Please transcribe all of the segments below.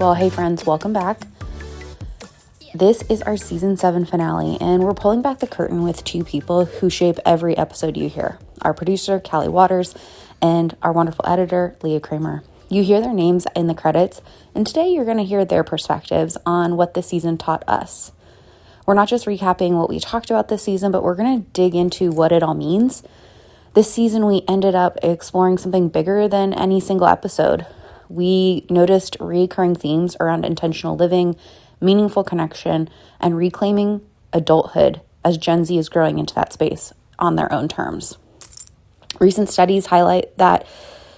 Well, hey friends, welcome back. This is our season 7 finale, and we're pulling back the curtain with two people who shape every episode you hear. Our producer, Callie Waters, and our wonderful editor, Leah Kramer. You hear their names in the credits, and today you're going to hear their perspectives on what this season taught us. We're not just recapping what we talked about this season, but we're going to dig into what it all means. This season, we ended up exploring something bigger than any single episode. We noticed recurring themes around intentional living, meaningful connection, and reclaiming adulthood as Gen Z is growing into that space on their own terms. Recent studies highlight that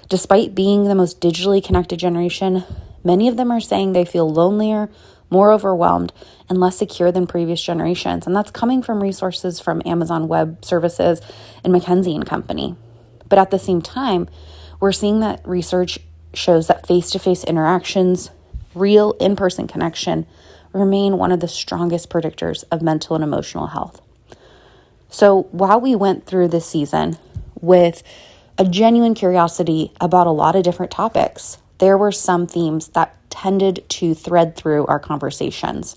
despite being the most digitally connected generation, many of them are saying they feel lonelier, more overwhelmed, and less secure than previous generations. And that's coming from resources from Amazon Web Services and McKinsey and Company. But at the same time, we're seeing that research shows that face-to-face interactions, real in-person connection, remain one of the strongest predictors of mental and emotional health. So while we went through this season with a genuine curiosity about a lot of different topics, there were some themes that tended to thread through our conversations.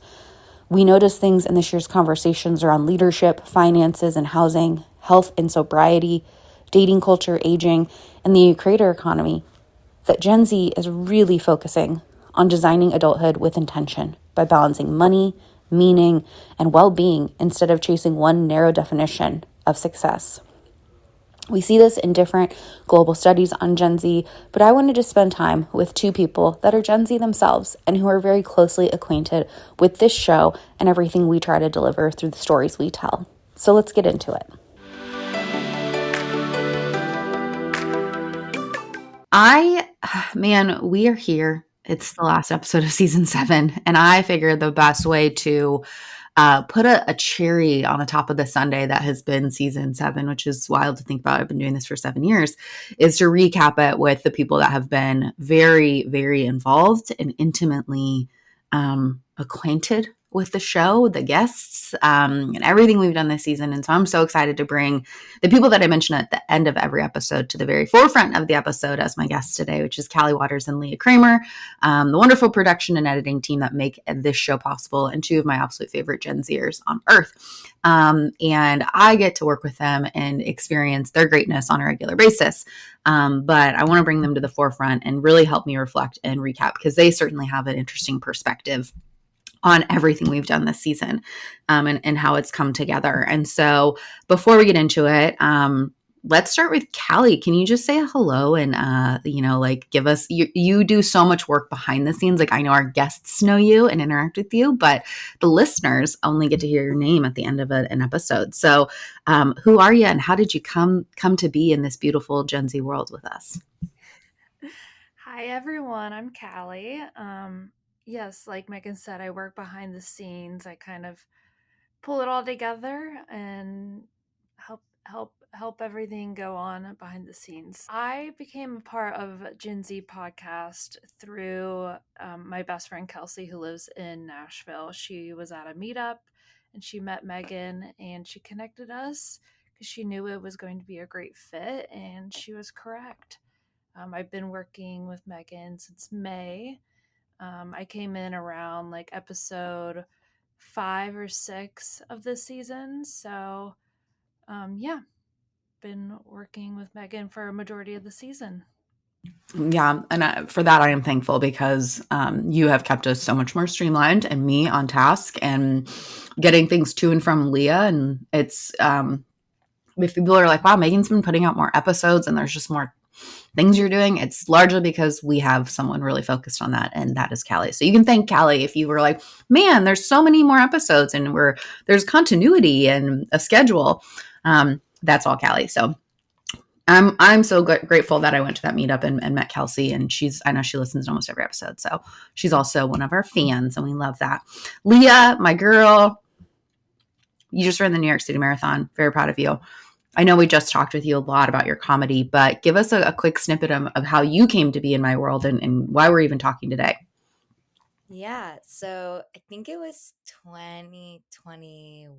We noticed things in this year's conversations around leadership, finances and housing, health and sobriety, dating culture, aging, and the creator economy, that Gen Z is really focusing on designing adulthood with intention by balancing money, meaning, and well-being instead of chasing one narrow definition of success. We see this in different global studies on Gen Z, but I wanted to spend time with two people that are Gen Z themselves and who are very closely acquainted with this show and everything we try to deliver through the stories we tell. So let's get into it. We are here. It's the last episode of season 7, and I figured the best way to put a cherry on the top of the sundae that has been season 7, which is wild to think about. I've been doing this for 7 years, is to recap it with the people that have been very, very involved and intimately acquainted with the show, the guests, and everything we've done this season. And so I'm so excited to bring the people that I mentioned at the end of every episode to the very forefront of the episode as my guests today, which is Callie Waters and Leah Kramer, the wonderful production and editing team that make this show possible, and two of my absolute favorite Gen Zers on earth. And I get to work with them and experience their greatness on a regular basis. But I want to bring them to the forefront and really help me reflect and recap, because they certainly have an interesting perspective on everything we've done this season, and how it's come together. And so before we get into it, let's start with Callie. Can you just say hello and, give us, you do so much work behind the scenes. Like, I know our guests know you and interact with you, but the listeners only get to hear your name at the end of an episode. So who are you and how did you come to be in this beautiful Gen Z world with us? Hi everyone, I'm Callie. Yes, like Megan said, I work behind the scenes. I kind of pull it all together and help everything go on behind the scenes. I became a part of Gen Z podcast through my best friend Kelsey, who lives in Nashville. She was at a meetup and she met Megan and she connected us because she knew it was going to be a great fit, and she was correct. I've been working with Megan since May. I came in around like episode 5 or 6 of this season. So, yeah, been working with Megan for a majority of the season. Yeah, and for that I am thankful, because you have kept us so much more streamlined and me on task and getting things to and from Leah. And it's if people are like, wow, Megan's been putting out more episodes and there's just more things you're doing, it's largely because we have someone really focused on that, and that is Callie. So you can thank Callie if you were like, man, there's so many more episodes and there's continuity and a schedule. That's all Callie. So I'm so grateful that I went to that meetup and met Kelsey, and I know she listens to almost every episode. So she's also one of our fans, and we love that. Leah, my girl, you just ran the New York City Marathon. Very proud of you. I know we just talked with you a lot about your comedy, but give us a quick snippet of how you came to be in my world and why we're even talking today. Yeah, so I think it was 2021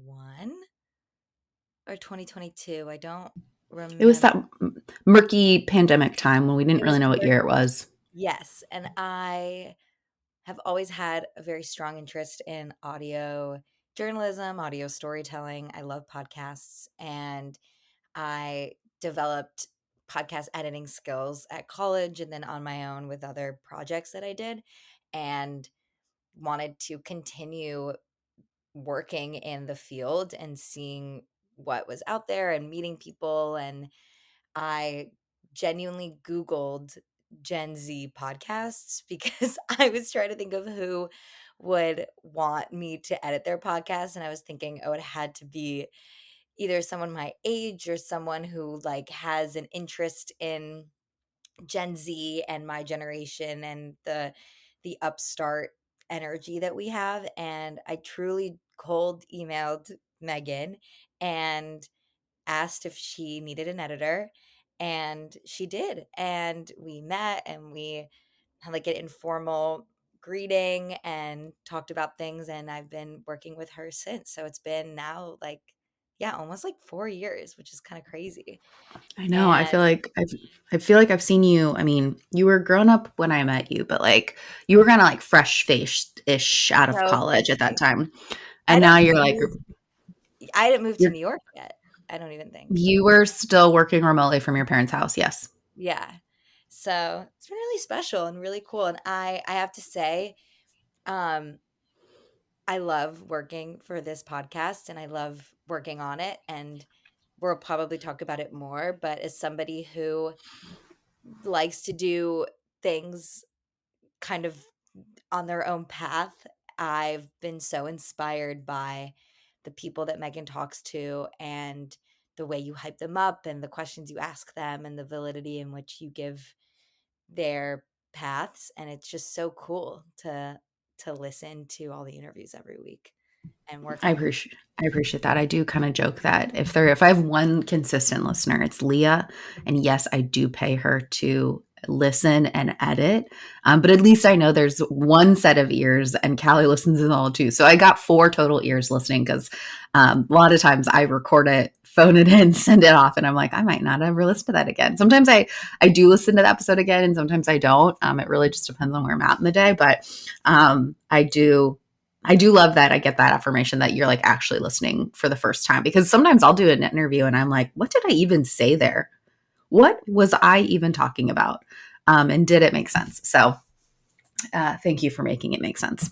or 2022. I don't It was remember. that murky pandemic time when we didn't It really was know what year it murky. was. Yes, and I have always had a very strong interest in audio journalism, audio storytelling. I love podcasts, and I developed podcast editing skills at college and then on my own with other projects that I did, and wanted to continue working in the field and seeing what was out there and meeting people. And I genuinely Googled Gen Z podcasts because I was trying to think of who would want me to edit their podcast. And I was thinking, oh, it had to be either someone my age or someone who like has an interest in Gen Z and my generation and the upstart energy that we have. And I truly cold emailed Megan and asked if she needed an editor, and she did. And we met and we had like an informal greeting and talked about things, and I've been working with her since. So it's been now like yeah, almost like 4 years, which is kind of crazy. I know. I And feel like I've seen you. I mean, you were grown up when I met you, but like you were kind of like fresh faced ish out of so college at that time. I And don't now think you're like I didn't move to you're New York yet. I don't even think. you were still working remotely from your parents' house. Yes. Yeah. So it's been really special and really cool. And I have to say, um, I love working for this podcast and I love working on it. And we'll probably talk about it more. But as somebody who likes to do things kind of on their own path, I've been so inspired by the people that Megan talks to and the way you hype them up and the questions you ask them and the validity in which you give their paths. And it's just so cool to listen to all the interviews every week and work on them. I appreciate that. I do kind of joke that if I have one consistent listener, it's Leah. And yes, I do pay her to listen and edit. But at least I know there's one set of ears, and Callie listens to them all too. So I got 4 total ears listening because a lot of times I record it, phone it in, send it off, and I'm like, I might not ever listen to that again. Sometimes I do listen to the episode again, and sometimes I don't. It really just depends on where I'm at in the day. But I do love that I get that affirmation that you're like actually listening for the first time, because sometimes I'll do an interview and I'm like, what did I even say there? What was I even talking about? And did it make sense? So thank you for making it make sense.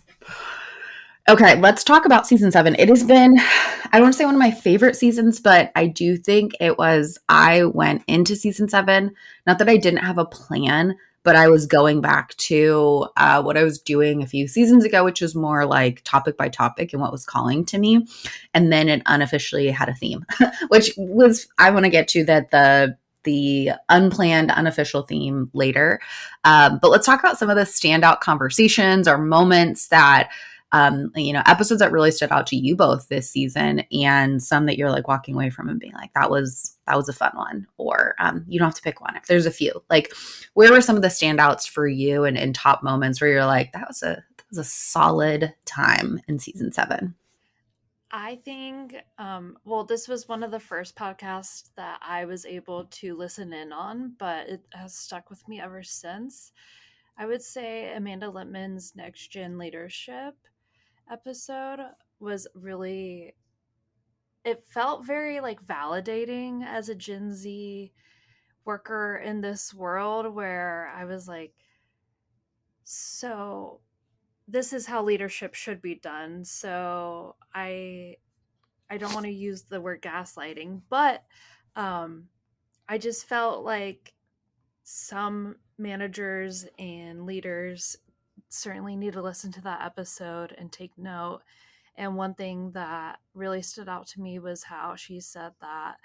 Okay, let's talk about season 7. It has been, I don't want to say one of my favorite seasons, but I do think I went into season 7, not that I didn't have a plan, but I was going back to what I was doing a few seasons ago, which was more like topic by topic and what was calling to me. And then it unofficially had a theme, which was, I want to get to that the unplanned, unofficial theme later. But let's talk about some of the standout conversations or moments that episodes that really stood out to you both this season, and some that you're like walking away from and being like, that was a fun one, or you don't have to pick one if there's a few. Like, where were some of the standouts for you and top moments where you're like, that was a solid time in season 7? I think, well, this was one of the first podcasts that I was able to listen in on, but it has stuck with me ever since. I would say Amanda Littman's Next Gen Leadership episode was really, it felt very like validating as a Gen Z worker in this world, where I was like, so this is how leadership should be done. So I don't want to use the word gaslighting, but um, I just felt like some managers and leaders certainly need to listen to that episode and take note. And one thing that really stood out to me was how she said that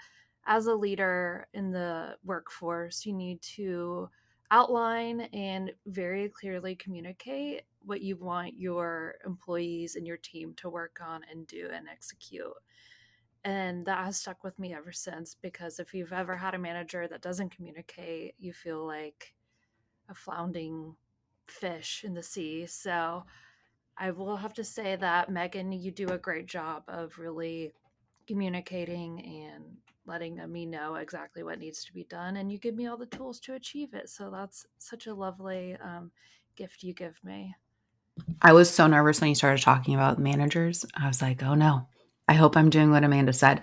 as a leader in the workforce, you need to outline and very clearly communicate what you want your employees and your team to work on and do and execute. And that has stuck with me ever since, because if you've ever had a manager that doesn't communicate, you feel like a floundering fish in the sea. So I will have to say that, Megan, you do a great job of really communicating and letting me know exactly what needs to be done. And you give me all the tools to achieve it. So that's such a lovely gift you give me. I was so nervous when you started talking about managers. I was like, oh no, I hope I'm doing what Amanda said.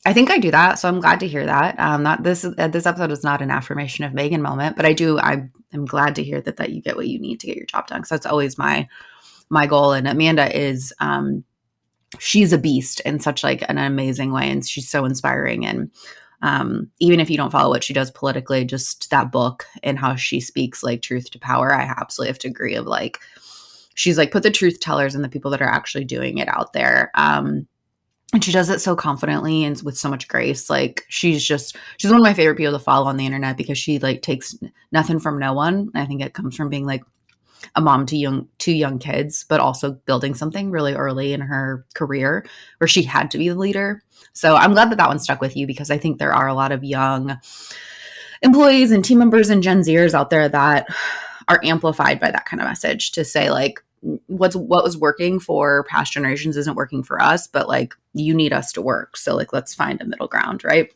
I think I do that, so I'm glad to hear that. Not this episode is not an affirmation of Meghan moment, but I am glad to hear that you get what you need to get your job done. So that's always my goal. And Amanda is she's a beast in such like an amazing way, and she's so inspiring. And even if you don't follow what she does politically, just that book and how she speaks like truth to power, I absolutely have to agree. Of like, she's like put the truth tellers and the people that are actually doing it out there. And she does it so confidently and with so much grace. Like she's one of my favorite people to follow on the internet because she like takes nothing from no one. I think it comes from being like a mom to two young kids, but also building something really early in her career where she had to be the leader. So I'm glad that one stuck with you, because I think there are a lot of young employees and team members and Gen Zers out there that are amplified by that kind of message to say like, what was working for past generations isn't working for us, but like you need us to work. So like, let's find a middle ground, right?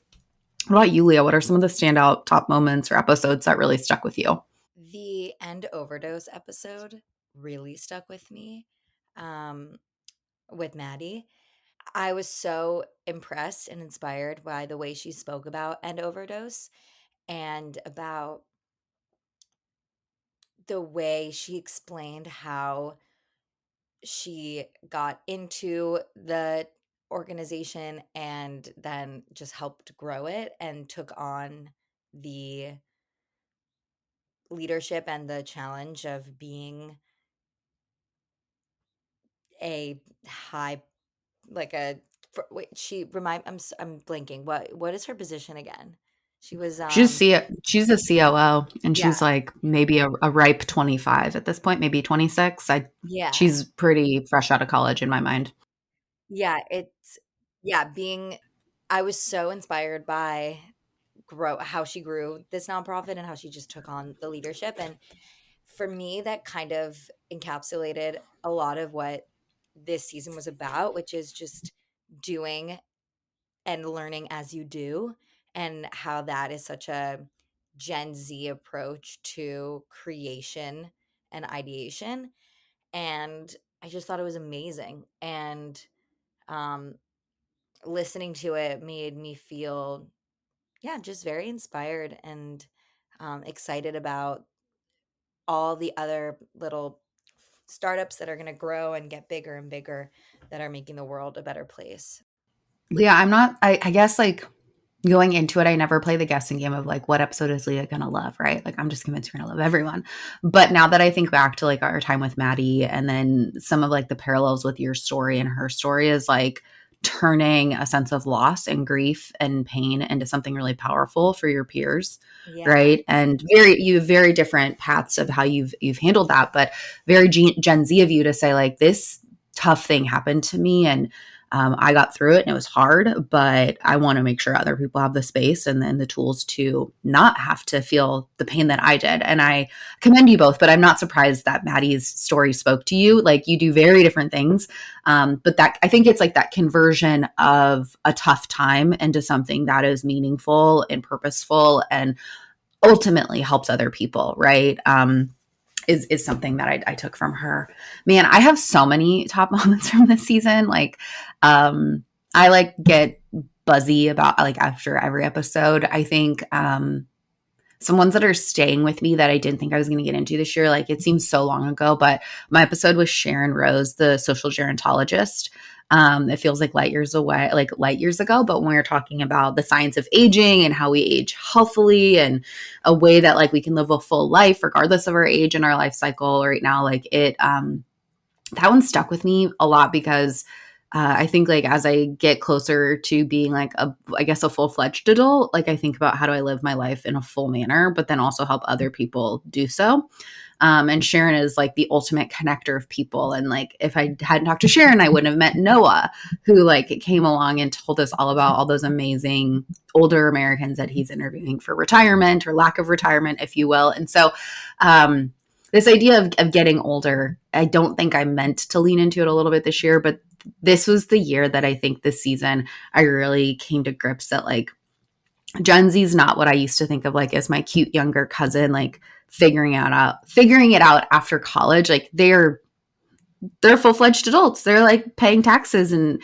What about you, Leah? What are some of the standout top moments or episodes that really stuck with you? The end overdose episode really stuck with me, um, with Maddie. I was so impressed and inspired by the way she spoke about end overdose and about the way she explained how she got into the organization and then just helped grow it and took on the leadership and the challenge of being a high, like a wait, she remind I'm blinking. What is her position again? She was She's a COO, and yeah. she's like maybe a ripe 25 at this point, maybe 26. Yeah. She's pretty fresh out of college in my mind. Yeah, it's yeah, being I was so inspired by grow how she grew this nonprofit and how she just took on the leadership. And for me, that kind of encapsulated a lot of what this season was about, which is just doing and learning as you do, and how that is such a Gen Z approach to creation and ideation. And I just thought it was amazing. And um, listening to it made me feel, yeah, just very inspired and excited about all the other little startups that are going to grow and get bigger and bigger that are making the world a better place. Leah, I guess like going into it, I never play the guessing game of like, what episode is Leah gonna love, right? Like, I'm just convinced you're gonna love everyone. But now that I think back to like our time with Maddie and then some of like the parallels with your story and her story is like turning a sense of loss and grief and pain into something really powerful for your peers, Yeah. right? And you have very different paths of how you've handled that, but very Gen Z of you to say like, this tough thing happened to me, and I got through it and it was hard, but I want to make sure other people have the space and then the tools to not have to feel the pain that I did. And I commend you both, but I'm not surprised that Maddie's story spoke to you. Like, you do very different things. But that, I think it's like that conversion of a tough time into something that is meaningful and purposeful and ultimately helps other people, right? Is something that I took from her. Man, I have so many top moments from this season. Like, I like get buzzy about like after every episode. I think some ones that are staying with me that I didn't think I was going to get into this year. Like, it seems so long ago, but my episode with Sharon Rose, the social gerontologist. It feels like light years away, like light years ago. But when we were talking about the science of aging and how we age healthfully and a way that like we can live a full life regardless of our age and our life cycle right now, like that one stuck with me a lot because I think like as I get closer to being like I guess a full-fledged adult, like I think about how do I live my life in a full manner, but then also help other people do so. And Sharon is like the ultimate connector of people. And like, if I hadn't talked to Sharon, I wouldn't have met Noah, who like came along and told us all about all those amazing older Americans that he's interviewing for retirement or lack of retirement, if you will. And so, this idea of getting older, I don't think I meant to lean into it a little bit this year, but this was the year that I think this season I really came to grips that like Gen Z is not what I used to think of like as my cute younger cousin, like figuring it out after college. Like they're full-fledged adults. They're like paying taxes and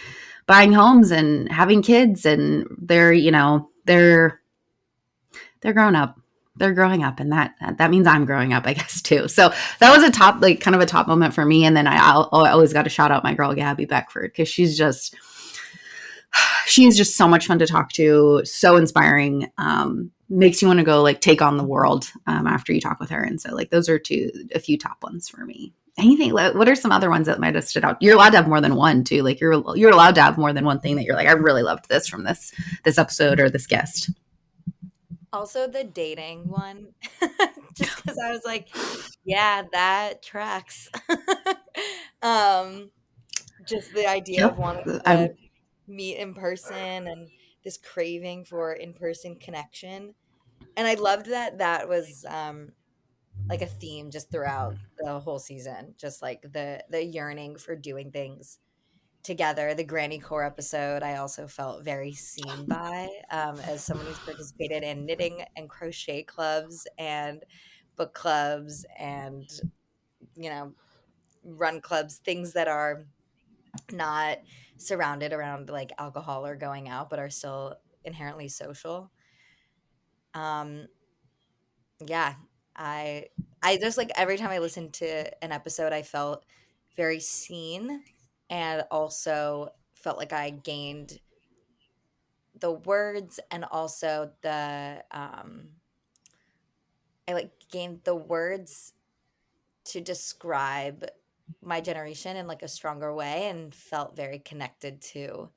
buying homes and having kids, and they're grown up. They're growing up, and that means I'm growing up, I guess, too. So that was a top, like, kind of a top moment for me. And then I always got to shout out my girl Gabby Beckford, because she's just so much fun to talk to, so inspiring. Makes you want to go like take on the world after you talk with her. And so like those are a few top ones for me. Anything? What are some other ones that might have stood out? You're allowed to have more than one too. Like you're allowed to have more than one thing that you're like, I really loved this from this episode or this guest. Also the dating one, just because I was like, yeah, that tracks. um, just the idea of Yep. wanting to I'm meet in person and this craving for in-person connection. And I loved that was like a theme just throughout the whole season, just like the yearning for doing things together. The Granny Core episode, I also felt very seen by, as someone who's participated in knitting and crochet clubs and book clubs and, you know, run clubs, things that are not surrounded around like alcohol or going out, but are still inherently social. Um, yeah, I I just like every time I listened to an episode, I felt very seen and also felt like I gained the words and also I like gained the words to describe my generation in like a stronger way and felt very connected to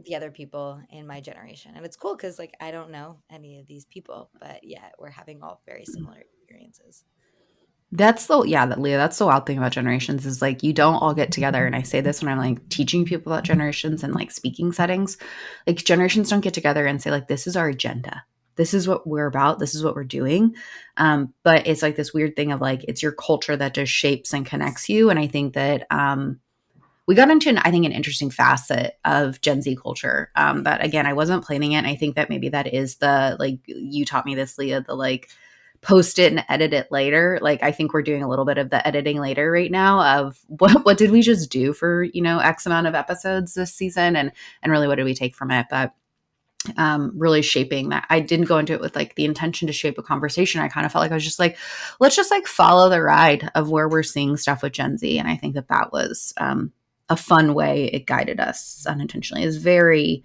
the other people in my generation. And it's cool because like I don't know any of these people, but yet we're having all very similar experiences. Leah, that's the wild thing about generations is like you don't all get together. And I say this when I'm like teaching people about generations and like speaking settings. Like generations don't get together and say, like, this is our agenda. This is what we're about. This is what we're doing. But it's like this weird thing of like it's your culture that just shapes and connects you. And I think that we got into I think an interesting facet of Gen Z culture. That again, I wasn't planning it. And I think that maybe that is the like you taught me this, Leah, the like post it and edit it later. Like I think we're doing a little bit of the editing later right now of what did we just do for, X amount of episodes this season, and really what did we take from it. But really shaping that. I didn't go into it with like the intention to shape a conversation. I kind of felt like I was just like, let's just like follow the ride of where we're seeing stuff with Gen Z. And I think that was a fun way it guided us unintentionally. Is very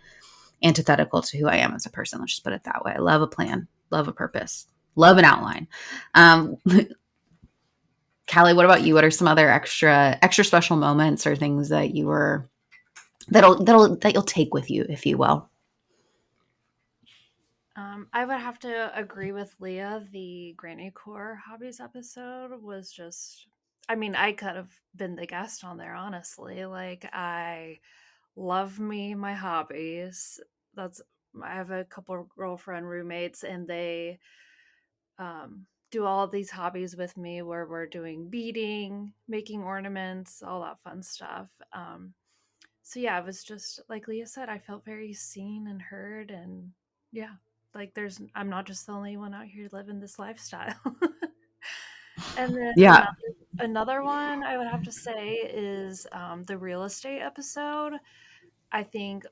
antithetical to who I am as a person. Let's just put it that way. I love a plan, love a purpose, love an outline. Callie, what about you? What are some other extra special moments or things that you were that you'll take with you, if you will? I would have to agree with Leah. The Granny Core Hobbies episode was just, I mean, I could have been the guest on there, honestly. Like, I love me my hobbies. That's, I have a couple of girlfriend roommates, and they do all of these hobbies with me where we're doing beading, making ornaments, all that fun stuff. So yeah, it was just like Leah said, I felt very seen and heard, and yeah, like I'm not just the only one out here living this lifestyle. And then Yeah. another one I would have to say is the real estate episode. I think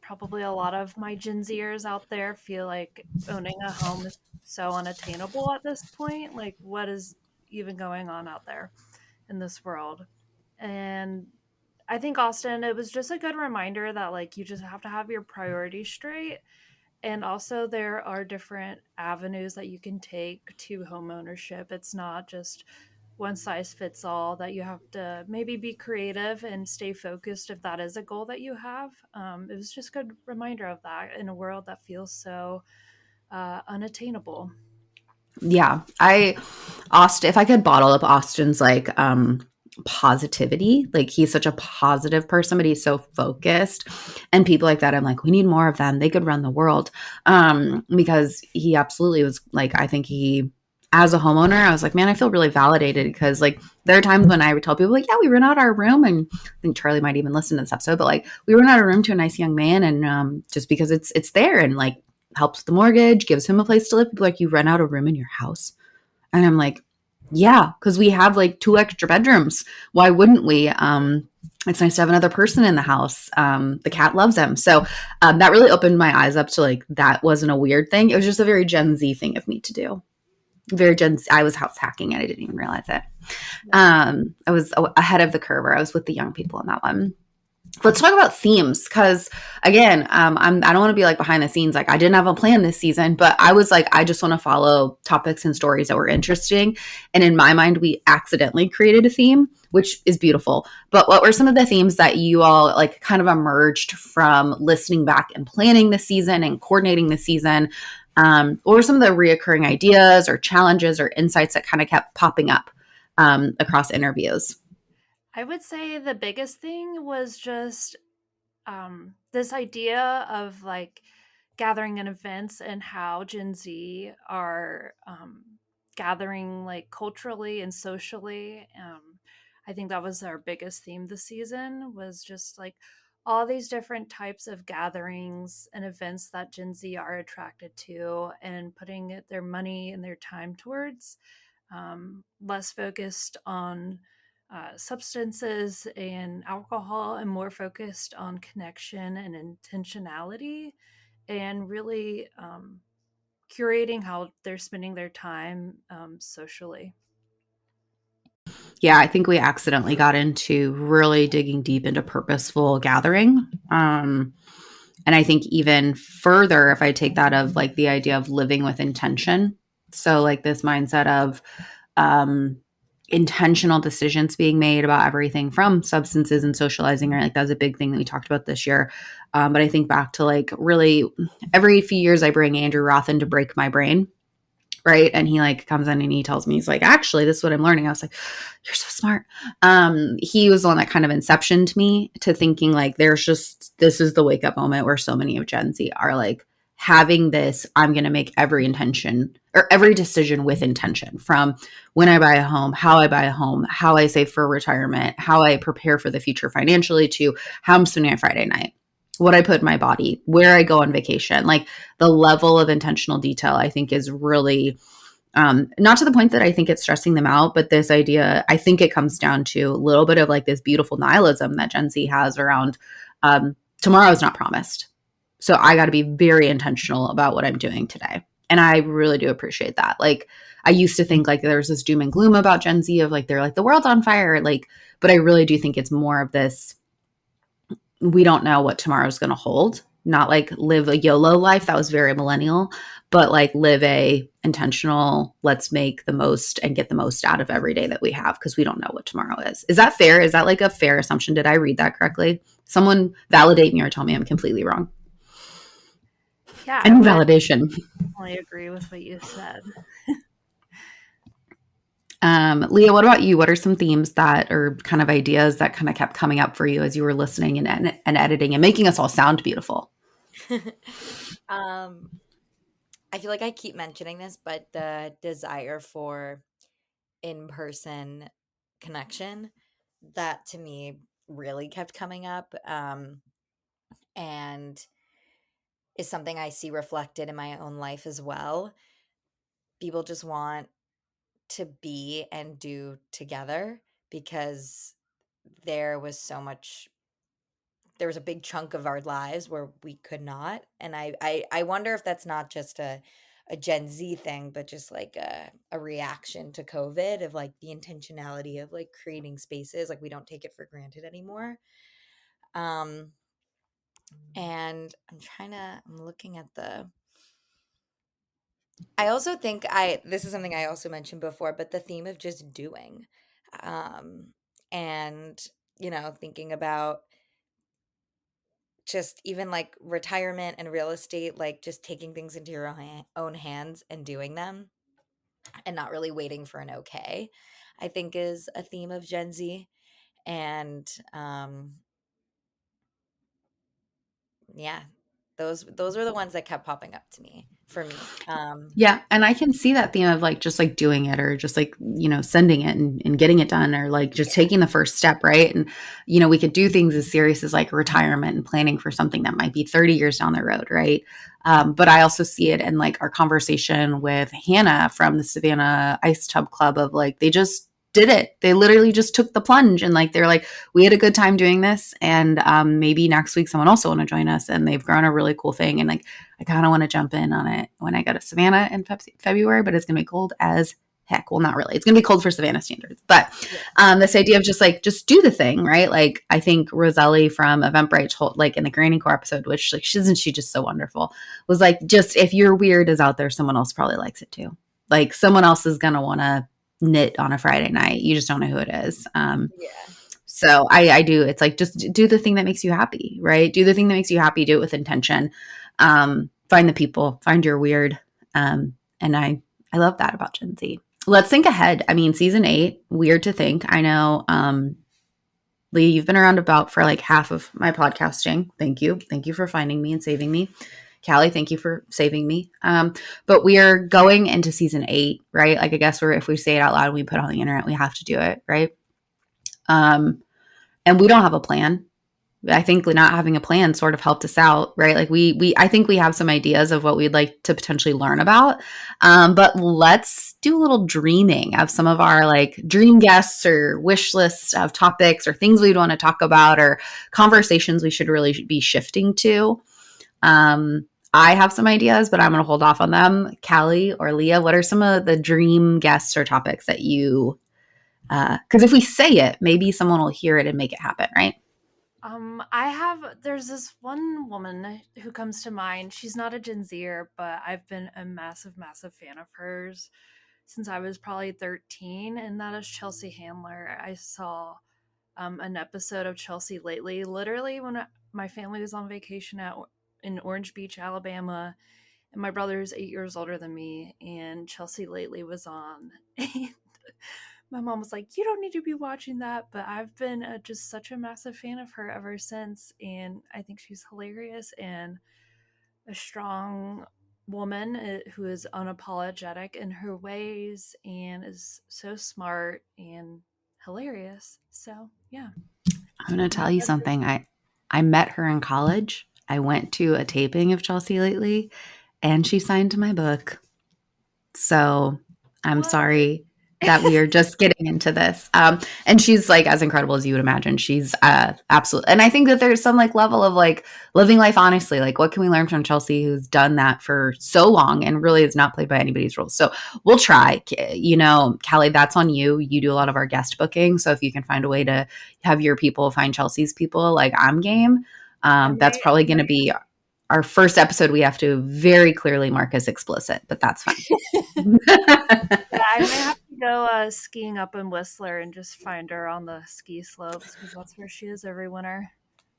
probably a lot of my Gen Zers out there feel like owning a home is so unattainable at this point. Like, what is even going on out there in this world? And I think Austin, it was just a good reminder that like you just have to have your priorities straight. And also there are different avenues that you can take to home ownership. It's not just one size fits all, that you have to maybe be creative and stay focused if that is a goal that you have. It was just a good reminder of that in a world that feels so unattainable. Yeah. If I could bottle up Austin's like positivity, like he's such a positive person, but he's so focused. And people like that, I'm like, we need more of them. They could run the world. Because he absolutely was like, I think he as a homeowner, I was like, man, I feel really validated because like there are times when I would tell people like, yeah, we rent out our room, and I think Charlie might even listen to this episode, but like we rent out a room to a nice young man, and just because it's there and like helps with the mortgage, gives him a place to live. People are like, you rent out a room in your house, and I'm like, yeah, because we have like 2 extra bedrooms. Why wouldn't we? It's nice to have another person in the house. The cat loves him, so that really opened my eyes up to like that wasn't a weird thing. It was just a very Gen Z thing of me to do. Very Gen Z. I was house hacking and I didn't even realize it. I was ahead of the curve, or I was with the young people in that one. Let's talk about themes because again, I don't want to be like behind the scenes. Like I didn't have a plan this season, but I was like, I just want to follow topics and stories that were interesting. And in my mind, we accidentally created a theme, which is beautiful. But what were some of the themes that you all like kind of emerged from listening back and planning the season and coordinating the season? What were some of the reoccurring ideas or challenges or insights that kind of kept popping up across interviews? I would say the biggest thing was just this idea of like gathering in events and how Gen Z are gathering like culturally and socially. I think that was our biggest theme this season was just like all these different types of gatherings and events that Gen Z are attracted to and putting their money and their time towards, less focused on substances and alcohol and more focused on connection and intentionality and really curating how they're spending their time socially. Yeah, I think we accidentally got into really digging deep into purposeful gathering. And I think even further, if I take that of like the idea of living with intention. So, like this mindset of um, intentional decisions being made about everything from substances and socializing, right? Like that was a big thing that we talked about this year. But I think back to like really every few years, I bring Andrew Roth in to break my brain, right? And he like comes in and he tells me, he's like, actually, this is what I'm learning. I was like, you're so smart. He was the one that kind of inceptioned me to thinking like there's just this is the wake up moment where so many of Gen Z are like having this, I'm gonna make every intention or every decision with intention, from when I buy a home, how I buy a home, how I save for retirement, how I prepare for the future financially, to how I'm spending my Friday night, what I put in my body, where I go on vacation. Like the level of intentional detail, I think, is really not to the point that I think it's stressing them out, but this idea, I think it comes down to a little bit of like this beautiful nihilism that Gen Z has around tomorrow is not promised. So I got to be very intentional about what I'm doing today. And I really do appreciate that. Like I used to think like there's this doom and gloom about Gen Z of like, they're like the world's on fire. Like, but I really do think it's more of this, we don't know what tomorrow's going to hold. Not like live a YOLO life. That was very millennial, but like live a intentional, let's make the most and get the most out of every day that we have because we don't know what tomorrow is. Is that fair? Is that like a fair assumption? Did I read that correctly? Someone validate me or tell me I'm completely wrong. Yeah, I Any would validation. definitely agree with what you said. Leah, what about you? What are some themes that or kind of ideas that kind of kept coming up for you as you were listening and editing and making us all sound beautiful? um, I feel like I keep mentioning this, but the desire for in-person connection, that to me really kept coming up, and is something I see reflected in my own life as well. People just want to be and do together because there was so much there was a big chunk of our lives where we could not, and I wonder if that's not just a Gen Z thing, but just like a reaction to COVID, of like the intentionality of like creating spaces, like we don't take it for granted anymore. um and I'm looking at the I also think I this is something I also mentioned before, but the theme of just doing, um and thinking about just even like retirement and real estate, like just taking things into your own hands and doing them, and not really waiting for an okay, I think is a theme of Gen Z. And yeah, Those were the ones that kept popping up to me for me. Yeah, and I can see that theme of like just like doing it or just like, sending it and getting it done or like just Yeah. taking the first step, right? And we could do things as serious as like retirement and planning for something that might be 30 years down the road, right? But I also see it in like our conversation with Hannah from the Savannah Ice Tub Club of like they just did it. They literally just took the plunge and like they're like, we had a good time doing this, and maybe next week someone also want to join us, and they've grown a really cool thing. And like I kind of want to jump in on it when I go to Savannah in February, but it's going to be cold as heck. Well, not really. It's going to be cold for Savannah standards, but Yeah. this idea of just do the thing, right? Like I think Roselli from Eventbrite told, like in the Granny Core episode, which like isn't she just so wonderful, was like, just if your weird is out there, someone else probably likes it too. Like someone else is going to want to knit on a Friday night. You just don't know who it is. Yeah. So I do. It's like just do the thing that makes you happy, right? Do the thing that makes you happy. Do it with intention. Find the people. Find your weird. And I love that about Gen Z. Let's think ahead. I mean, season 8. Weird to think. I know. Leah, you've been around about for like half of my podcasting. Thank you. Thank you for finding me and saving me. Callie, thank you for saving me. But we are going into season 8, right? Like I guess if we say it out loud and we put it on the internet, we have to do it, right? And we don't have a plan. I think not having a plan sort of helped us out, right? Like I think we have some ideas of what we'd like to potentially learn about. But let's do a little dreaming of some of our like dream guests or wish lists of topics or things we'd want to talk about or conversations we should really be shifting to. I have some ideas, but I'm going to hold off on them. Callie or Leah, what are some of the dream guests or topics that you, because if we say it, maybe someone will hear it and make it happen, right? There's this one woman who comes to mind. She's not a Gen Zer, but I've been a massive, massive fan of hers since I was probably 13, and that is Chelsea Handler. I saw an episode of Chelsea lately, literally when my family was on vacation in Orange Beach, Alabama, and my brother is 8 years older than me, and Chelsea lately was on. My mom was like, "You don't need to be watching that," but I've been just such a massive fan of her ever since, and I think she's hilarious and a strong woman who is unapologetic in her ways and is so smart and hilarious. So yeah, I'm going to tell you something. I met her in college. I went to a taping of Chelsea lately, and she signed my book. So I'm what? sorry that we are just getting into this. And she's like as incredible as you would imagine. She's absolutely, and I think that there's some like level of like living life honestly. Like, what can we learn from Chelsea, who's done that for so long and really is not played by anybody's rules? So we'll try. Callie, that's on you. You do a lot of our guest booking, so if you can find a way to have your people find Chelsea's people, like I'm game. That's probably going to be our first episode. We have to very clearly mark as explicit, but that's fine. Yeah, I might have to go skiing up in Whistler and just find her on the ski slopes because that's where she is every winter.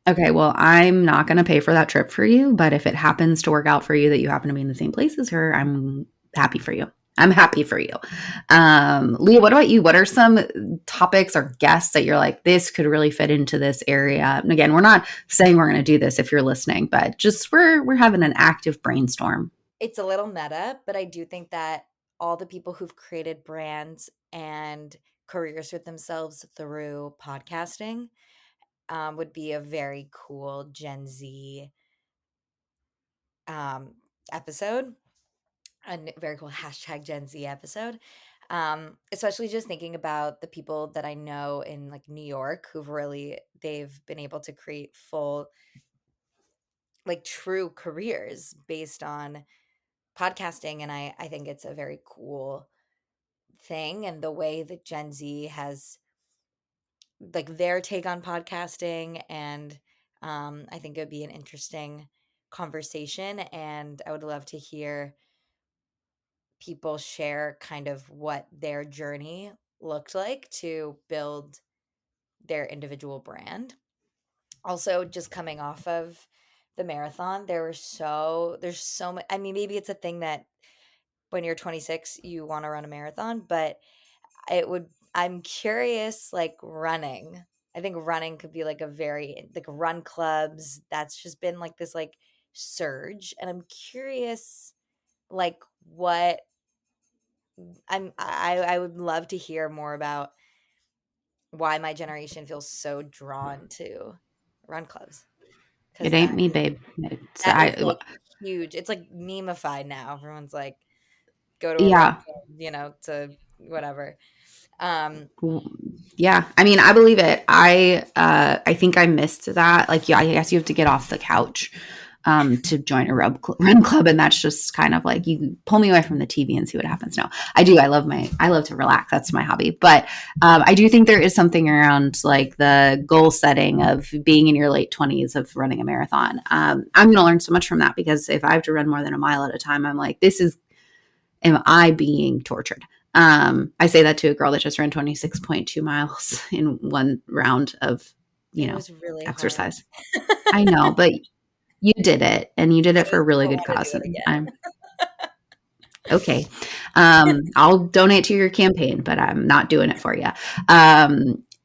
Okay, well, I'm not going to pay for that trip for you, but if it happens to work out for you that you happen to be in the same place as her, I'm happy for you. I'm happy for you. Leah, what about you? What are some topics or guests that you're like, this could really fit into this area? And again, we're not saying we're going to do this if you're listening, but just we're having an active brainstorm. It's a little meta, but I do think that all the people who've created brands and careers with themselves through podcasting would be a very cool Gen Z um, episode, very cool hashtag Gen Z episode. Especially just thinking about the people that I know in like New York they've been able to create full, like true careers based on podcasting. And I think it's a very cool thing. And the way that Gen Z has like their take on podcasting. And I think it would be an interesting conversation. And I would love to hear people share kind of what their journey looked like to build their individual brand. Also, just coming off of the marathon, there's so much. I mean, maybe it's a thing that when you're 26, you want to run a marathon, but I'm curious, like running. I think running could be like a very, like run clubs. That's just been like this, like surge, and I'm curious, like, what I would love to hear more about why my generation feels so drawn to run clubs, It because ain't me, babe. It's, that is like huge. It's like memeified now. Everyone's like, go to a run yeah. club, to whatever. Um, Yeah, I mean, I believe it. I think I missed that. Like, yeah, I guess you have to get off the couch to join a run club, and that's just kind of like you pull me away from the TV and see what happens. No, I do. I love to relax. That's my hobby. But I do think there is something around like the goal setting of being in your late 20s of running a marathon. I'm going to learn so much from that because if I have to run more than a mile at a time, I'm like, am I being tortured? I say that to a girl that just ran 26.2 miles in one round of, it was really hard. exercise. I know, but you did it and you did I it for a just really don't good want to do cause. it And again. I'm okay. I'll donate to your campaign, but I'm not doing it for you.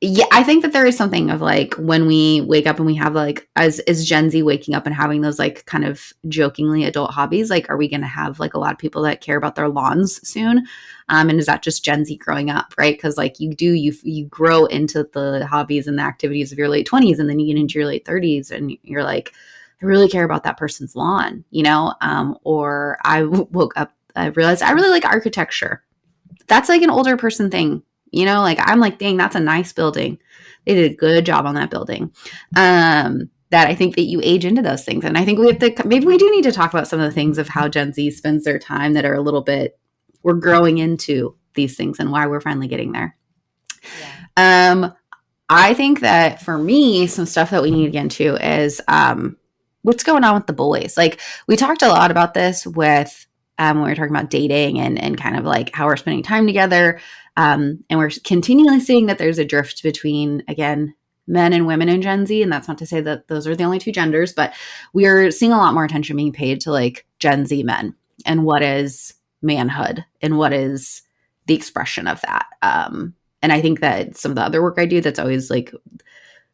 Yeah, I think that there is something of like when we wake up and we have like as Gen Z waking up and having those like kind of jokingly adult hobbies, like are we going to have like a lot of people that care about their lawns soon? And is that just Gen Z growing up, right? Because like you grow into the hobbies and the activities of your late 20s, and then you get into your late 30s, and you're like, I really care about that person's lawn, or I woke up, I realized I really like architecture. That's like an older person thing, like I'm like, dang, that's a nice building. They did a good job on that building. That I think that you age into those things. And I think maybe we do need to talk about some of the things of how Gen Z spends their time that are a little bit, we're growing into these things and why we're finally getting there. Yeah. I think that for me, some stuff that we need to get into is what's going on with the boys. Like we talked a lot about this with when we were talking about dating and kind of like how we're spending time together. And we're continually seeing that there's a drift between, again, men and women in Gen Z. And that's not to say that those are the only two genders, but we are seeing a lot more attention being paid to like Gen Z men and what is manhood and what is the expression of that. And I think that some of the other work I do that's always like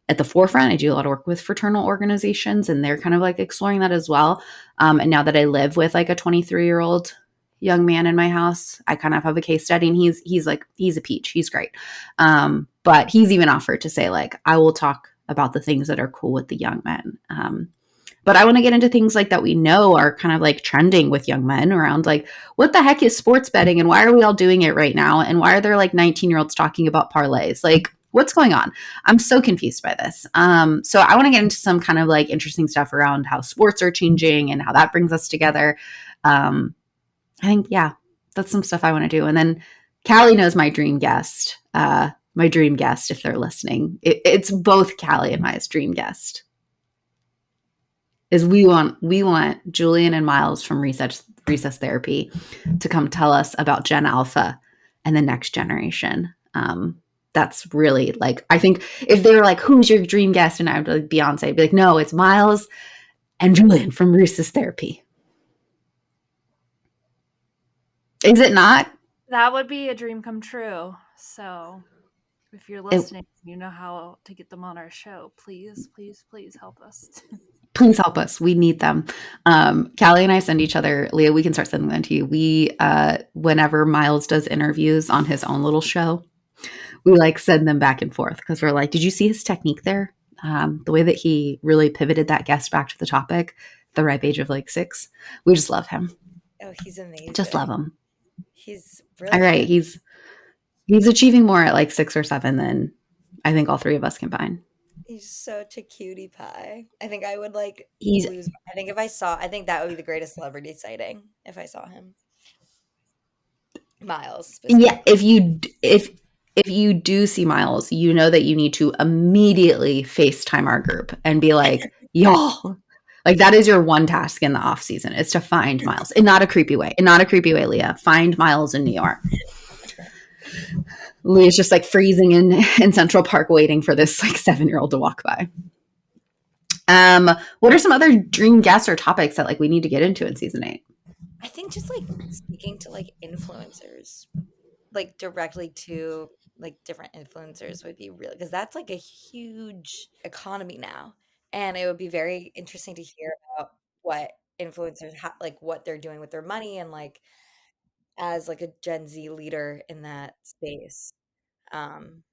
at the forefront, I do a lot of work with fraternal organizations and they're kind of like exploring that as well. And now that I live with like a 23-year-old young man in my house, I kind of have a case study and he's a peach. He's great. But he's even offered to say like, I will talk about the things that are cool with the young men. But I want to get into things like that we know are kind of like trending with young men around like, what the heck is sports betting and why are we all doing it right now? And why are there like 19-year-olds talking about parlays? Like, what's going on? I'm so confused by this. So I want to get into some kind of like interesting stuff around how sports are changing and how that brings us together. I think, yeah, that's some stuff I want to do. And then Callie knows my dream guest. If they're listening, it's both Callie and my dream guest. Is we want Julian and Miles from recess therapy to come tell us about Gen Alpha and the next generation. That's really like, I think if they were like, who's your dream guest? And I would like Beyonce, I'd be like, no, it's Miles and Julian from recess therapy. Is it not? That would be a dream come true. So if you're It, listening, you know how to get them on our show. Please, please, please help us. please help us. We need them. Callie and I send each other, Leah, we can start sending them to you. Whenever Miles does interviews on his own little show, we like send them back and forth because we're like, did you see his technique there? The way that he really pivoted that guest back to the topic at the ripe age of like 6. We just love him. Oh, he's amazing. Just love him. He's All right. brilliant. He's achieving more at like 6 or 7 than I think all three of us combined. He's such a cutie pie. I think I would like He's lose. I think that would be the greatest celebrity sighting if I saw him. Miles yeah. specifically. If you do see Miles, you know that you need to immediately FaceTime our group and be like, y'all, like that is your one task in the off season is to find Miles in not a creepy way, Leah. Find Miles in New York. Leah's just like freezing in Central Park waiting for this like 7-year-old to walk by. What are some other dream guests or topics that like we need to get into in season 8? I think just like speaking to like influencers, like directly to like different influencers would be really, because that's like a huge economy now. And it would be very interesting to hear about what influencers like what they're doing with their money, and like as like a Gen Z leader in that space. Um,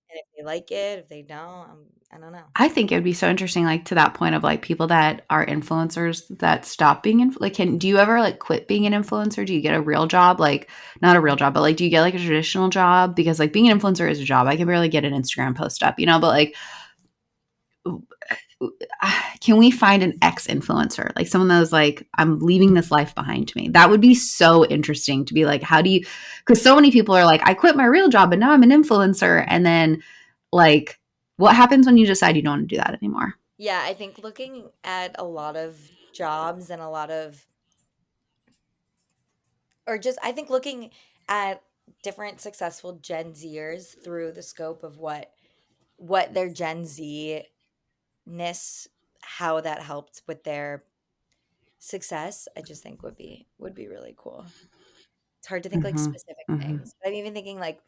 and if they like it, if they don't, I don't know. I think it would be so interesting, like to that point of like people that are influencers that stop being like, do you ever like quit being an influencer? Do you get a real job? Like, not a real job, but like, do you get like a traditional job? Because like being an influencer is a job. I can barely get an Instagram post up, but like, can we find an ex influencer, like someone that was like, I'm leaving this life behind me? That would be so interesting to be like, how do you, because so many people are like, I quit my real job, but now I'm an influencer. And then like, what happens when you decide you don't want to do that anymore? Yeah, I think looking at a lot of jobs and a lot of, or just, I think looking at different successful Gen Zers through the scope of what their Gen Z ness, how that helped with their success, I just think would be really cool. It's hard to think like Mm-hmm. specific Mm-hmm. things. I'm even thinking like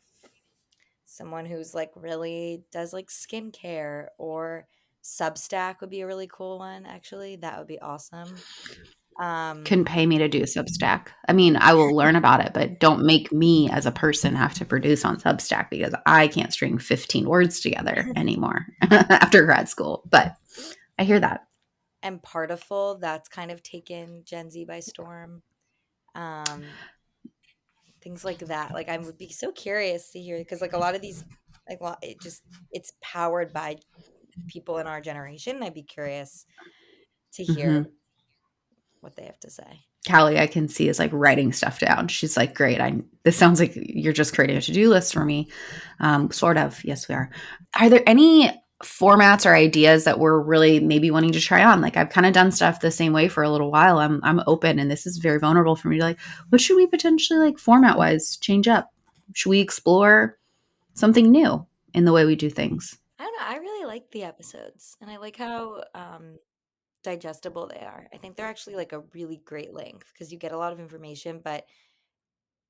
someone who's like really does like skincare, or Substack would be a really cool one, actually. That would be awesome. Um Couldn't pay me to do Substack. I mean, I will learn about it, but don't make me as a person have to produce on Substack because I can't string 15 words together anymore after grad school. But I hear that. and Partiful, that's kind of taken Gen Z by storm. Um Things like that. Like I would be so curious to hear, because like a lot of these, like it's powered by people in our generation. I'd be curious to hear Mm-hmm. what they have to say. Callie, I can see is like writing stuff down. She's like, "Great, this sounds like you're just creating a to-do list for me." Sort of. Yes, we are. Are there any formats or ideas that we're really maybe wanting to try on? Like I've kind of done stuff the same way for a little while. I'm open, and this is very vulnerable for me to like. What should we potentially like format wise change up? Should we explore something new in the way we do things? I don't know. I really like the episodes, and I like how digestible they are. I think they're actually like a really great length, because you get a lot of information, but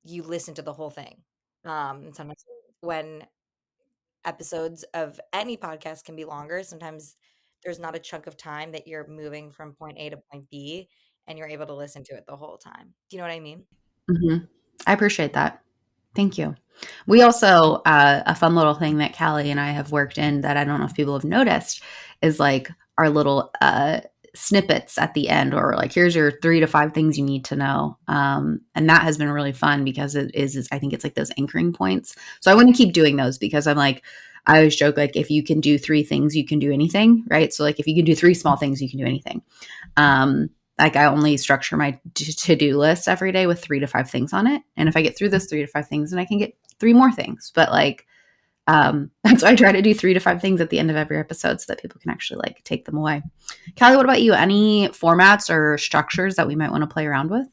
you listen to the whole thing. And sometimes when episodes of any podcast can be longer, sometimes there's not a chunk of time that you're moving from point A to point B, and you're able to listen to it the whole time. Do you know what I mean? Mm-hmm. I appreciate that. Thank you. We also, a fun little thing that Callie and I have worked in that I don't know if people have noticed is like our little snippets at the end, or like, here's your 3 to 5 things you need to know. And that has been really fun because I think it's like those anchoring points. So I want to keep doing those because I'm like, I always joke, like, if you can do 3 things, you can do anything, right? So like, if you can do 3 small things, you can do anything. Like I only structure my to-do list every day with 3 to 5 things on it. And if I get through those 3 to 5 things, then I can get 3 more things. But like, that's why I try to do 3 to 5 things at the end of every episode so that people can actually like take them away. Callie, what about you? Any formats or structures that we might want to play around with?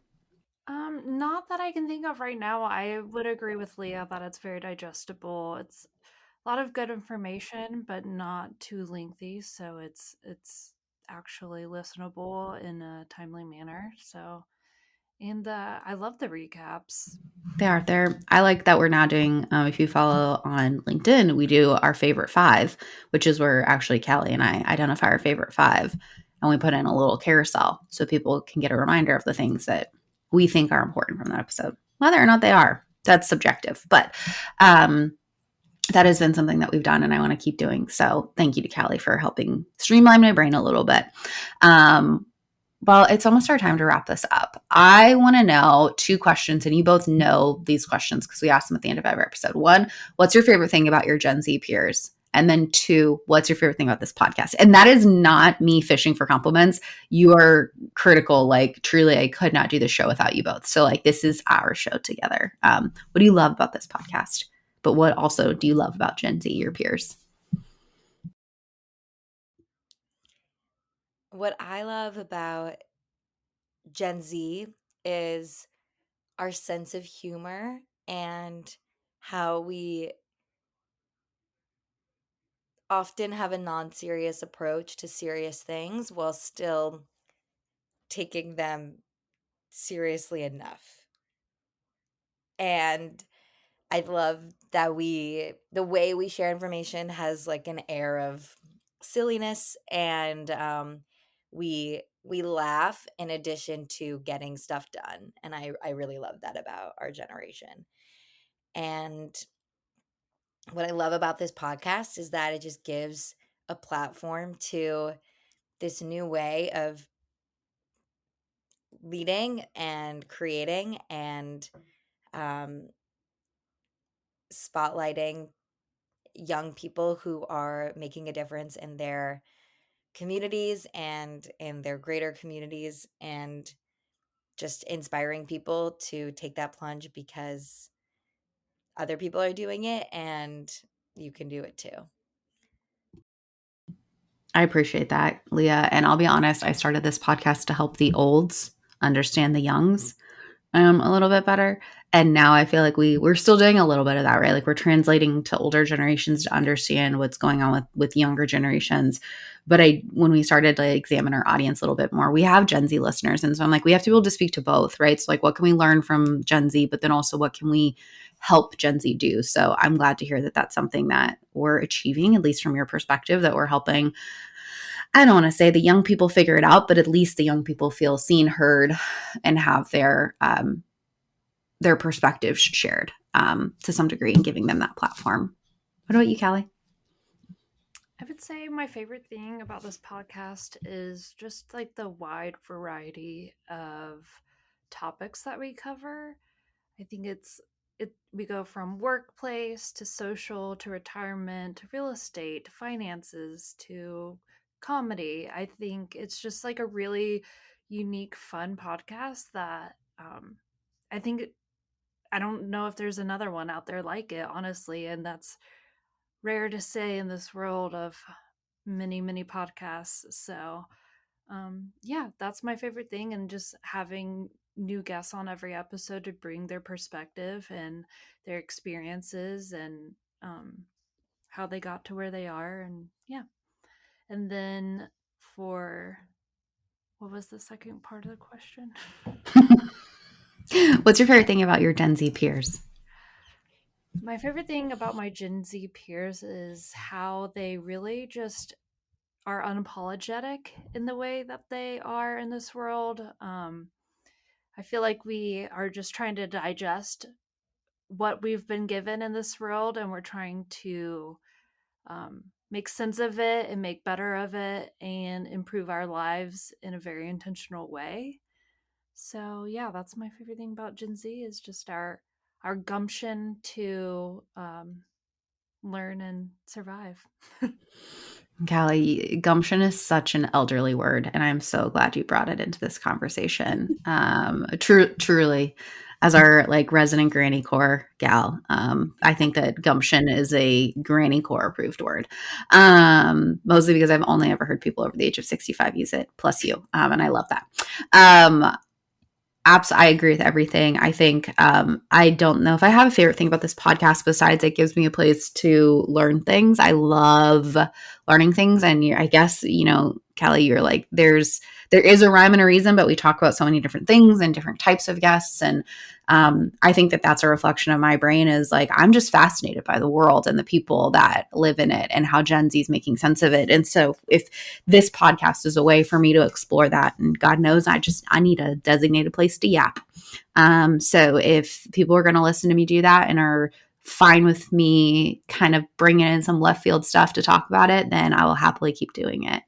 Not that I can think of right now. I would agree with Leah that it's very digestible. It's a lot of good information, but not too lengthy, so it's actually listenable in a timely manner. So, and I love the recaps. They are there. I like that we're now doing, if you follow on LinkedIn, we do our favorite 5, which is where actually Callie and I identify our favorite 5. And we put in a little carousel so people can get a reminder of the things that we think are important from that episode. Whether or not they are, that's subjective. But that has been something that we've done and I want to keep doing. So thank you to Callie for helping streamline my brain a little bit. Um, well, it's almost our time to wrap this up. I want to know 2 questions, and you both know these questions because we ask them at the end of every episode. 1, what's your favorite thing about your Gen Z peers? And then 2, what's your favorite thing about this podcast? And that is not me fishing for compliments. You are critical. Like, truly, I could not do the show without you both. So, like, this is our show together. What do you love about this podcast? But what also do you love about Gen Z, your peers? What I love about Gen Z is our sense of humor, and how we often have a non-serious approach to serious things while still taking them seriously enough. And I love that the way we share information has like an air of silliness, and we we laugh in addition to getting stuff done. And I really love that about our generation. And what I love about this podcast is that it just gives a platform to this new way of leading and creating and um, spotlighting young people who are making a difference in their communities and in their greater communities, and just inspiring people to take that plunge because other people are doing it and you can do it too. I appreciate that, Leah. And I'll be honest, I started this podcast to help the olds understand the youngs a little bit better. And now I feel like we're still doing a little bit of that, right? Like we're translating to older generations to understand what's going on with younger generations. But when we started to examine our audience a little bit more, we have Gen Z listeners. And so I'm like, we have to be able to speak to both, right? So like, what can we learn from Gen Z, but then also what can we help Gen Z do? So I'm glad to hear that that's something that we're achieving, at least from your perspective, that we're helping. I don't want to say the young people figure it out, but at least the young people feel seen, heard, and have their perspectives shared to some degree, and giving them that platform. What about you, Callie? I would say my favorite thing about this podcast is just like the wide variety of topics that we cover. I think we go from workplace to social to retirement to real estate to finances to comedy. I think it's just like a really unique, fun podcast that I think I don't know if there's another one out there like it, honestly, and that's rare to say in this world of many, many podcasts. So, yeah, that's my favorite thing. And just having new guests on every episode to bring their perspective and their experiences and how they got to where they are. And yeah. And then for what was the second part of the question? What's your favorite thing about your Gen Z peers? My favorite thing about my Gen Z peers is how they really just are unapologetic in the way that they are in this world. I feel like we are just trying to digest what we've been given in this world, and we're trying to make sense of it and make better of it and improve our lives in a very intentional way. So yeah, that's my favorite thing about Gen Z is just our gumption to learn and survive. Callie, gumption is such an elderly word, and I'm so glad you brought it into this conversation. Truly, as our like resident granny core gal, I think that gumption is a granny core approved word. Mostly because I've only ever heard people over the age of 65 use it, plus you, and I love that. I agree with everything. I think I don't know if I have a favorite thing about this podcast besides it gives me a place to learn things. I love learning things, and I guess Callie, you're like there is a rhyme and a reason, but we talk about so many different things and different types of guests, and I think that that's a reflection of my brain. Is like I'm just fascinated by the world and the people that live in it and how Gen Z is making sense of it. And so if this podcast is a way for me to explore that, and God knows I need a designated place to yap. So if people are going to listen to me do that and are fine with me kind of bringing in some left field stuff to talk about it, then I will happily keep doing it.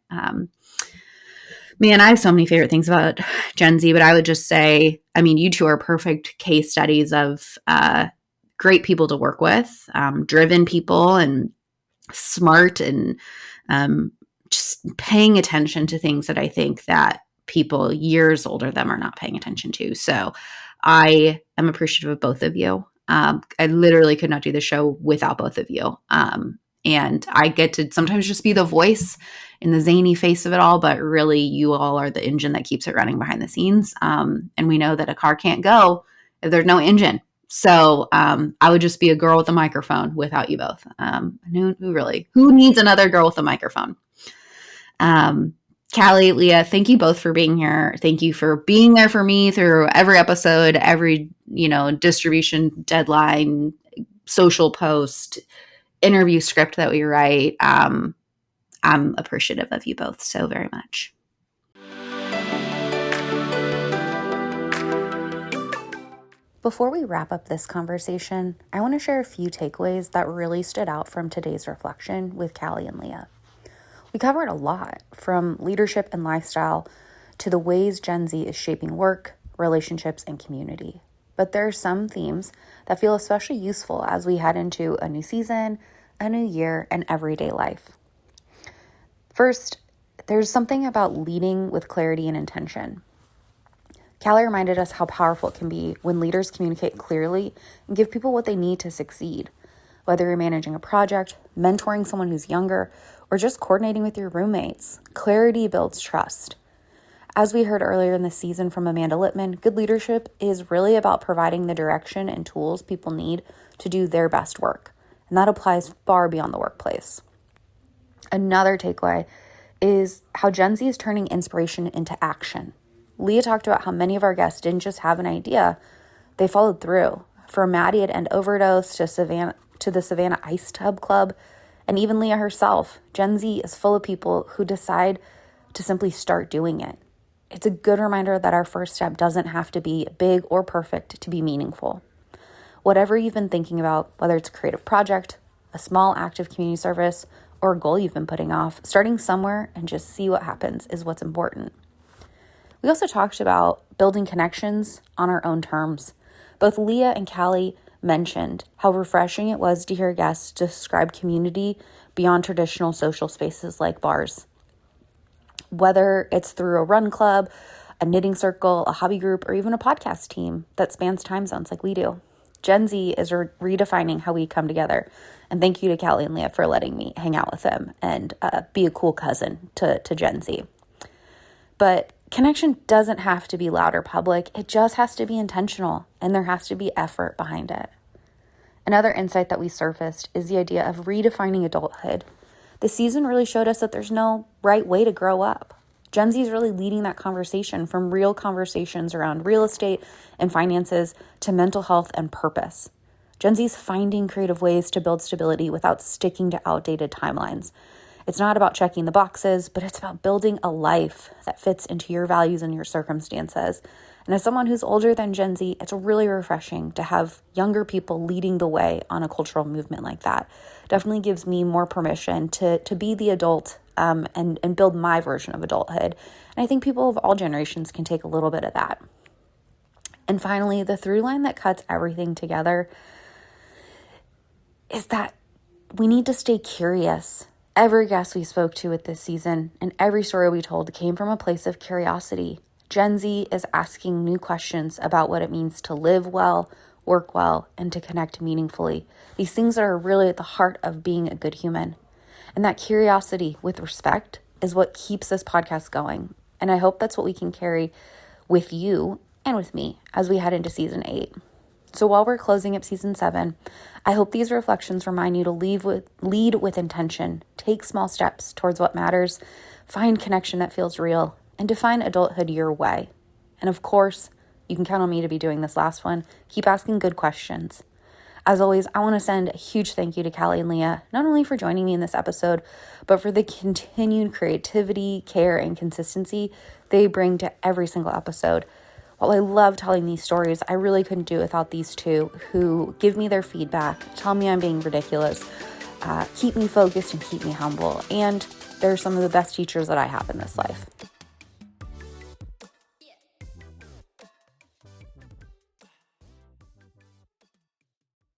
Man, I have so many favorite things about Gen Z, but I would just say, I mean, you two are perfect case studies of great people to work with, driven people and smart and just paying attention to things that I think that people years older than them are not paying attention to. So I am appreciative of both of you. I literally could not do the show without both of you. And I get to sometimes just be the voice in the zany face of it all, but really you all are the engine that keeps it running behind the scenes. And we know that a car can't go if there's no engine. So I would just be a girl with a microphone without you both. Who needs another girl with a microphone? Callie, Leah, thank you both for being here. Thank you for being there for me through every episode, every, distribution deadline, social post, interview script that we write. I'm appreciative of you both so very much. Before we wrap up this conversation, I want to share a few takeaways that really stood out from today's reflection with Callie and Leah. We covered a lot, from leadership and lifestyle to the ways Gen Z is shaping work, relationships, and community. But there are some themes that feel especially useful as we head into a new season, a new year, and everyday life. First, there's something about leading with clarity and intention. Callie reminded us how powerful it can be when leaders communicate clearly and give people what they need to succeed. Whether you're managing a project, mentoring someone who's younger, or just coordinating with your roommates, clarity builds trust. As we heard earlier in the season from Amanda Littman, good leadership is really about providing the direction and tools people need to do their best work. And that applies far beyond the workplace. Another takeaway is how Gen Z is turning inspiration into action. Leah talked about how many of our guests didn't just have an idea, they followed through. From Maddie at End Overdose to the Savannah Ice Tub Club, and even Leah herself, Gen Z is full of people who decide to simply start doing it. It's a good reminder that our first step doesn't have to be big or perfect to be meaningful. Whatever you've been thinking about, whether it's a creative project, a small active community service, or a goal you've been putting off, starting somewhere and just see what happens is what's important. We also talked about building connections on our own terms. Both Leah and Callie mentioned how refreshing it was to hear guests describe community beyond traditional social spaces like bars. Whether it's through a run club, a knitting circle, a hobby group, or even a podcast team that spans time zones like we do. Gen Z is redefining how we come together. And thank you to Callie and Leah for letting me hang out with them and be a cool cousin to Gen Z. But connection doesn't have to be loud or public. It just has to be intentional, and there has to be effort behind it. Another insight that we surfaced is the idea of redefining adulthood. The season really showed us that there's no right way to grow up. Gen Z is really leading that conversation, from real conversations around real estate and finances to mental health and purpose. Gen Z is finding creative ways to build stability without sticking to outdated timelines. It's not about checking the boxes, but it's about building a life that fits into your values and your circumstances. And as someone who's older than Gen Z, it's really refreshing to have younger people leading the way on a cultural movement like that. Definitely gives me more permission to be the adult and build my version of adulthood. And I think people of all generations can take a little bit of that. And finally, the through line that cuts everything together is that we need to stay curious. Every guest we spoke to with this season and every story we told came from a place of curiosity. Gen Z is asking new questions about what it means to live well, work well, and to connect meaningfully. These things that are really at the heart of being a good human. And that curiosity with respect is what keeps this podcast going. And I hope that's what we can carry with you and with me as we head into season 8. So while we're closing up season 7, I hope these reflections remind you to lead with intention, take small steps towards what matters, find connection that feels real, and define adulthood your way. And of course, you can count on me to be doing this last one. Keep asking good questions. As always, I want to send a huge thank you to Callie and Leah, not only for joining me in this episode, but for the continued creativity, care, and consistency they bring to every single episode. While I love telling these stories, I really couldn't do it without these two who give me their feedback, tell me I'm being ridiculous, keep me focused and keep me humble. And they're some of the best teachers that I have in this life.